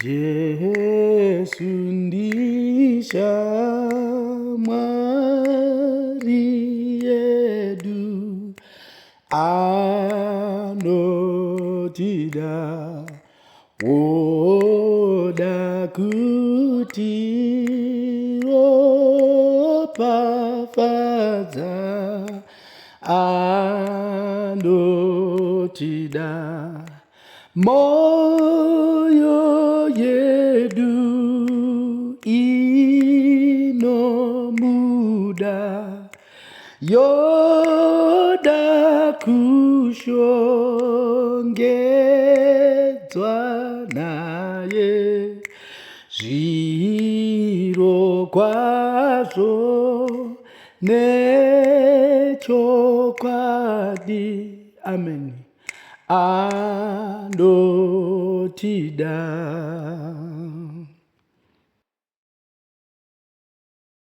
Yesu ndisha mwari yedu anotida woda kuti opafadza anotida moyo yedu inomuda yoda kushongedzwa naye zviro kwazvo nechokwadi. Amen. Anotida.